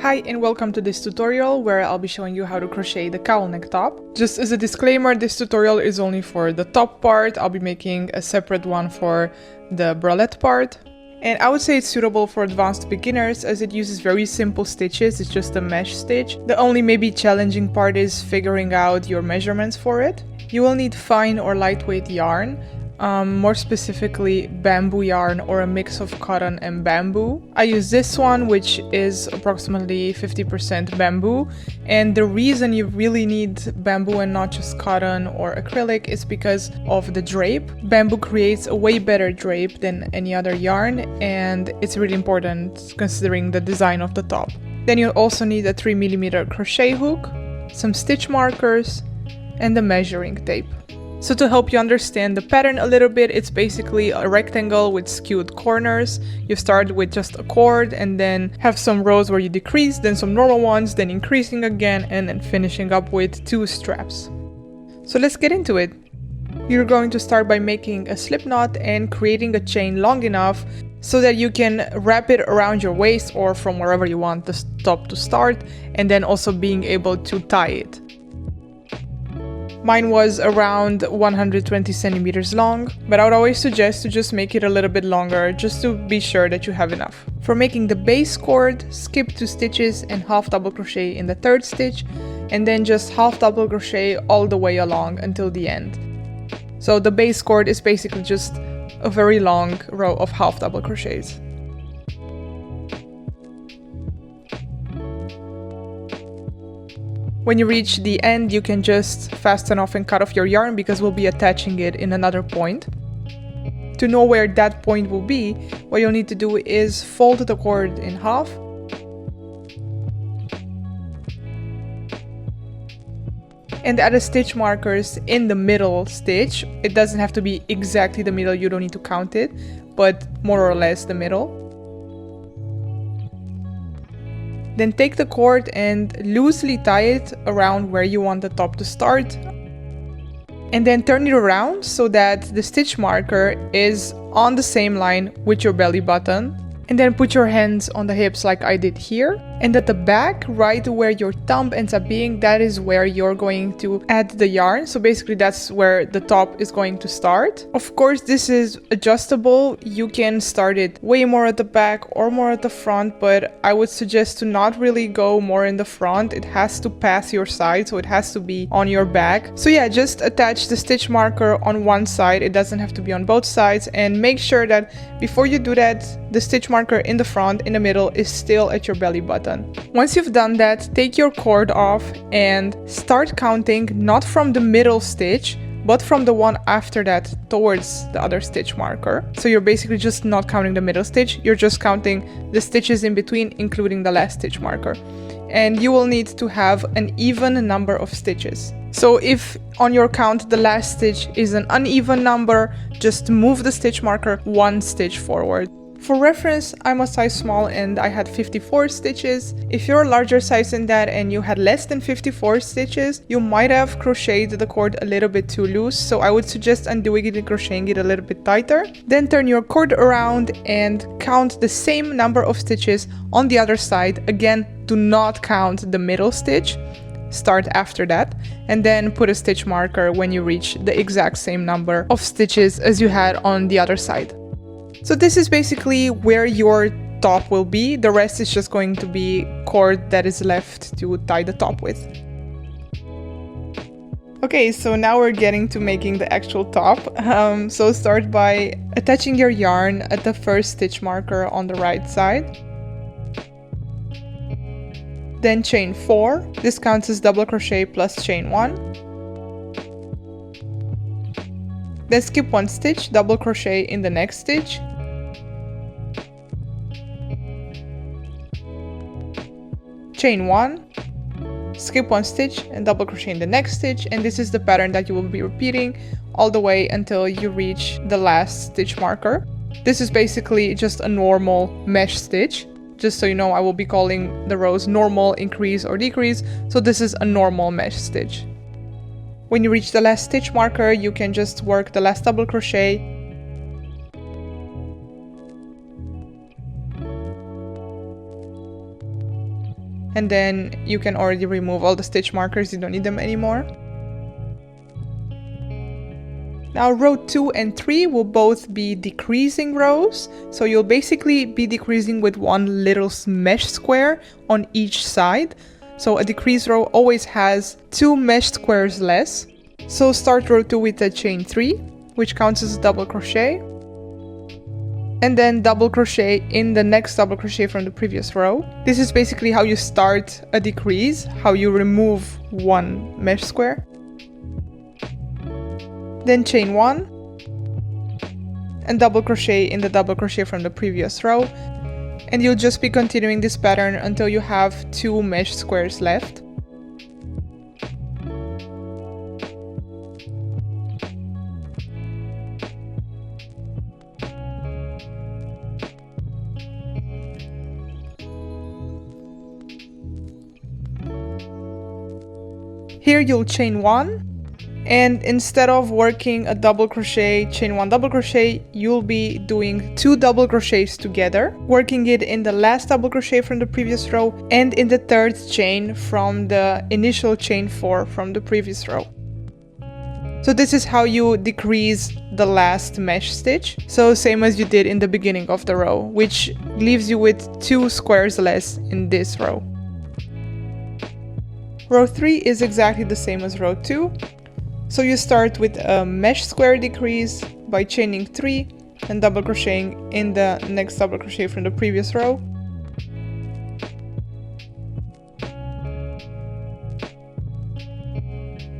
Hi and welcome to this tutorial where I'll be showing you how to crochet the cowl neck top. Just as a disclaimer, this tutorial is only for the top part. I'll be making a separate one for the bralette part. And I would say it's suitable for advanced beginners as it uses very simple stitches. It's just a mesh stitch. The only maybe challenging part is figuring out your measurements for it. You will need fine or lightweight yarn. More specifically bamboo yarn or a mix of cotton and bamboo. I use this one, which is approximately 50% bamboo, and the reason you really need bamboo and not just cotton or acrylic is because of the drape. Bamboo creates a way better drape than any other yarn, and it's really important considering the design of the top. Then you'll also need a 3mm crochet hook, some stitch markers, and the measuring tape. So to help you understand the pattern a little bit, it's basically a rectangle with skewed corners. You start with just a cord and then have some rows where you decrease, then some normal ones, then increasing again, and then finishing up with 2 straps. So let's get into it. You're going to start by making a slip knot and creating a chain long enough so that you can wrap it around your waist or from wherever you want the top to start, and then also being able to tie it. Mine was around 120 centimeters long, but I would always suggest to just make it a little bit longer, just to be sure that you have enough. For making the base cord, skip 2 stitches and half double crochet in the 3rd stitch, and then just half double crochet all the way along until the end. So the base cord is basically just a very long row of half double crochets. When you reach the end, you can just fasten off and cut off your yarn because we'll be attaching it in another point. To know where that point will be, what you'll need to do is fold the cord in half. And add a stitch markers in the middle stitch. It doesn't have to be exactly the middle, you don't need to count it, but more or less the middle. Then take the cord and loosely tie it around where you want the top to start. And then turn it around so that the stitch marker is on the same line with your belly button. And then put your hands on the hips like I did here. And at the back, right where your thumb ends up being, that is where you're going to add the yarn. So basically that's where the top is going to start. Of course, this is adjustable. You can start it way more at the back or more at the front, but I would suggest to not really go more in the front. It has to pass your side, so it has to be on your back. So yeah, just attach the stitch marker on one side. It doesn't have to be on both sides, and make sure that before you do that, the stitch marker in the front, in the middle, is still at your belly button. Once you've done that, take your cord off and start counting not from the middle stitch, but from the one after that towards the other stitch marker. So you're basically just not counting the middle stitch, you're just counting the stitches in between, including the last stitch marker. And you will need to have an even number of stitches. So if on your count the last stitch is an uneven number, just move the stitch marker 1 stitch forward. For reference, I'm a size small and I had 54 stitches. If you're a larger size than that and you had less than 54 stitches, you might have crocheted the cord a little bit too loose, so I would suggest undoing it and crocheting it a little bit tighter. Then turn your cord around and count the same number of stitches on the other side. Again, do not count the middle stitch. Start after that, and then put a stitch marker when you reach the exact same number of stitches as you had on the other side. So this is basically where your top will be. The rest is just going to be cord that is left to tie the top with. Okay, so now we're getting to making the actual top. So start by attaching your yarn at the first stitch marker on the right side. Then chain 4. This counts as double crochet plus chain 1. Then skip 1 stitch, double crochet in the next stitch. Chain 1, skip 1 stitch and double crochet in the next stitch, and this is the pattern that you will be repeating all the way until you reach the last stitch marker. This is basically just a normal mesh stitch. Just so you know, I will be calling the rows normal, increase or decrease, so this is a normal mesh stitch. When you reach the last stitch marker, you can just work the last double crochet and then you can already remove all the stitch markers, you don't need them anymore. Now row 2 and 3 will both be decreasing rows, so you'll basically be decreasing with one little mesh square on each side. So a decrease row always has 2 mesh squares less. So start row 2 with a chain 3, which counts as a double crochet, and then double crochet in the next double crochet from the previous row. This is basically how you start a decrease, how you remove one mesh square. Then chain 1 and double crochet in the double crochet from the previous row, and you'll just be continuing this pattern until you have 2 mesh squares left. Here you'll chain 1, and instead of working a double crochet, chain 1 double crochet, you'll be doing 2 double crochets together, working it in the last double crochet from the previous row and in the 3rd chain from the initial chain 4 from the previous row. So this is how you decrease the last mesh stitch. So same as you did in the beginning of the row, which leaves you with 2 squares less in this row. Row 3 is exactly the same as row 2. So you start with a mesh square decrease by chaining 3 and double crocheting in the next double crochet from the previous row.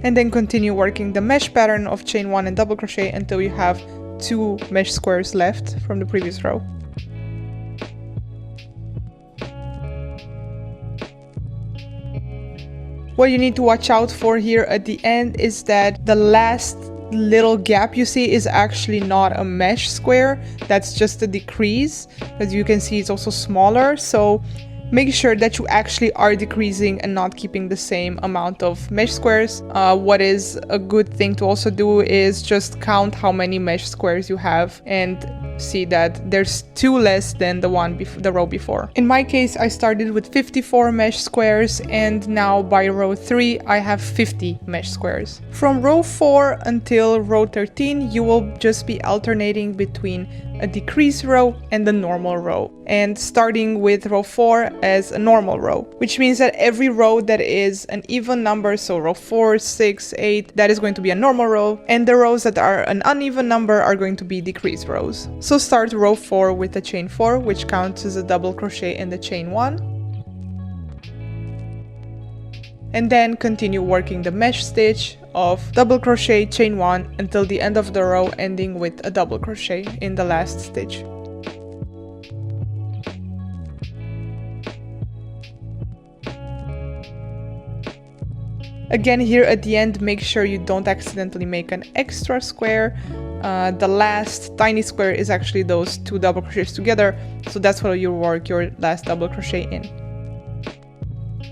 And then continue working the mesh pattern of chain 1 and double crochet until you have 2 mesh squares left from the previous row. What you need to watch out for here at the end is that the last little gap you see is actually not a mesh square, that's just a decrease. As you can see, it's also smaller, so make sure that you actually are decreasing and not keeping the same amount of mesh squares. What is a good thing to also do is just count how many mesh squares you have and see that there's 2 less than the row before. In my case, I started with 54 mesh squares, and now by row 3 I have 50 mesh squares. From row 4 until row 13 you will just be alternating between a decrease row and the normal row, and starting with row 4 as a normal row, which means that every row that is an even number, so row 4, 6, 8, that is going to be a normal row, and the rows that are an uneven number are going to be decrease rows. So start row 4 with a chain 4, which counts as a double crochet in the chain 1, and then continue working the mesh stitch of double crochet, chain 1 until the end of the row, ending with a double crochet in the last stitch. Again, here at the end, make sure you don't accidentally make an extra square. The last tiny square is actually those 2 double crochets together, so that's what you work your last double crochet in.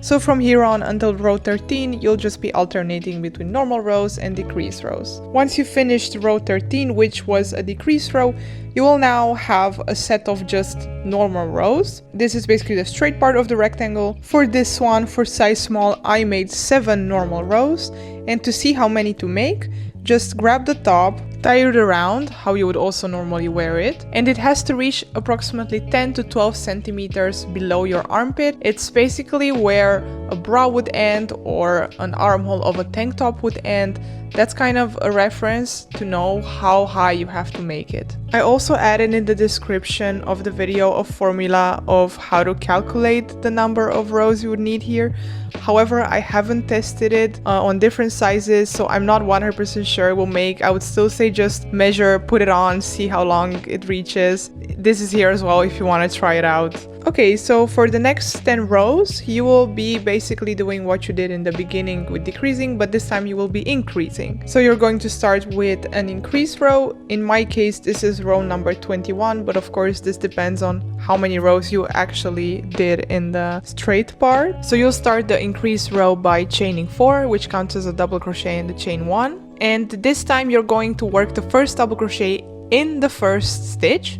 So from here on until row 13, you'll just be alternating between normal rows and decrease rows. Once you finished row 13, which was a decrease row, you will now have a set of just normal rows. This is basically the straight part of the rectangle. For this one, for size small, I made 7 normal rows, and to see how many to make, just grab the top, tie it around how you would also normally wear it, and it has to reach approximately 10 to 12 centimeters below your armpit. It's basically where a bra would end or an armhole of a tank top would end. That's kind of a reference to know how high you have to make it. I also added in the description of the video a formula of how to calculate the number of rows you would need here. However, I haven't tested it on different sizes, so I'm not 100% sure it will make. I would still say just measure, put it on, see how long it reaches. This is here as well if you want to try it out. Okay, so for the next 10 rows, you will be basically doing what you did in the beginning with decreasing, but this time you will be increasing. So you're going to start with an increase row. In my case, this is row number 21, but of course this depends on how many rows you actually did in the straight part. So you'll start the increase row by chaining 4, which counts as a double crochet in the chain 1. And this time you're going to work the first double crochet in the first stitch.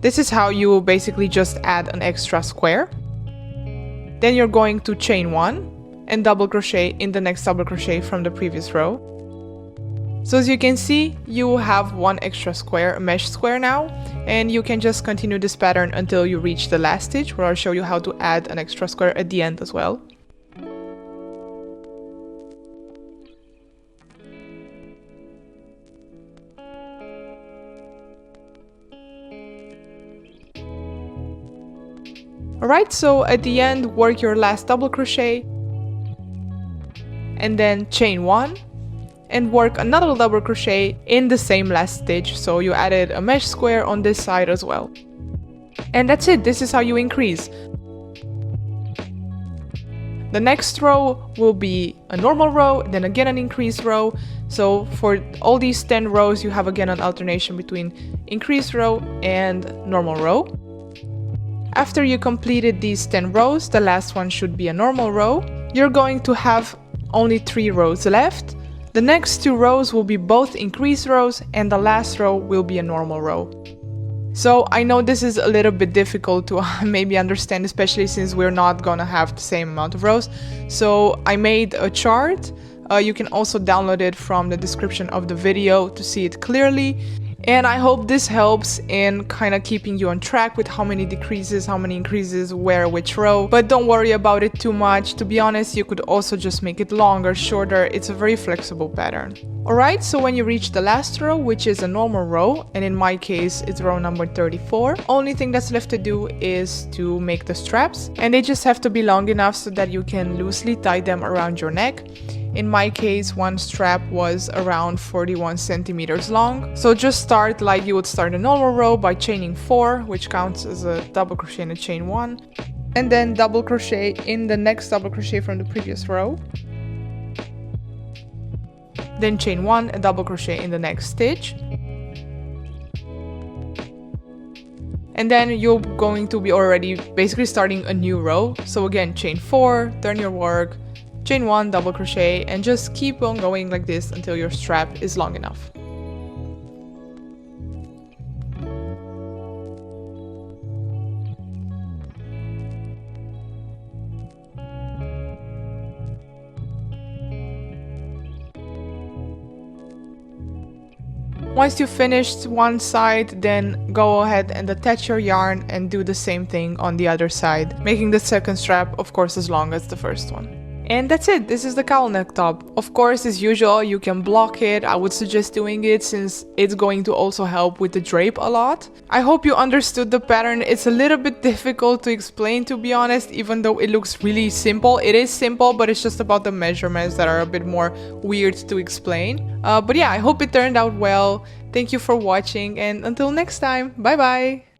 This is how you basically just add an extra square. Then you're going to chain 1 and double crochet in the next double crochet from the previous row. So as you can see, you have one extra square, a mesh square now, and you can just continue this pattern until you reach the last stitch, where I'll show you how to add an extra square at the end as well. Alright, so at the end, work your last double crochet and then chain 1 and work another double crochet in the same last stitch, so you added a mesh square on this side as well. And that's it, this is how you increase. The next row will be a normal row, then again an increased row. So for all these 10 rows, you have again an alternation between increased row and normal row. After you completed these 10 rows, the last one should be a normal row. You're going to have only 3 rows left. The next 2 rows will be both increased rows and the last row will be a normal row. So I know this is a little bit difficult to maybe understand, especially since we're not gonna have the same amount of rows. So I made a chart. You can also download it from the description of the video to see it clearly. And I hope this helps in kind of keeping you on track with how many decreases, how many increases, where, which row. But don't worry about it too much. To be honest, you could also just make it longer, shorter. It's a very flexible pattern. Alright, so when you reach the last row, which is a normal row, and in my case, it's row number 34, only thing that's left to do is to make the straps. And they just have to be long enough so that you can loosely tie them around your neck. In my case, one strap was around 41 centimeters long. So just start like you would start a normal row by chaining 4, which counts as a double crochet and a chain 1. And then double crochet in the next double crochet from the previous row. Then chain 1 and double crochet in the next stitch. And then you're going to be already basically starting a new row. So again, chain 4, turn your work, chain 1, double crochet, and just keep on going like this until your strap is long enough. Once you finished one side, then go ahead and attach your yarn and do the same thing on the other side, making the second strap, of course, as long as the first one. And that's it, this is the cowl neck top. Of course, as usual, you can block it. I would suggest doing it since it's going to also help with the drape a lot. I hope you understood the pattern. It's a little bit difficult to explain, to be honest, even though it looks really simple. It is simple, but it's just about the measurements that are a bit more weird to explain. But yeah, I hope it turned out well. Thank you for watching, and until next time, bye bye!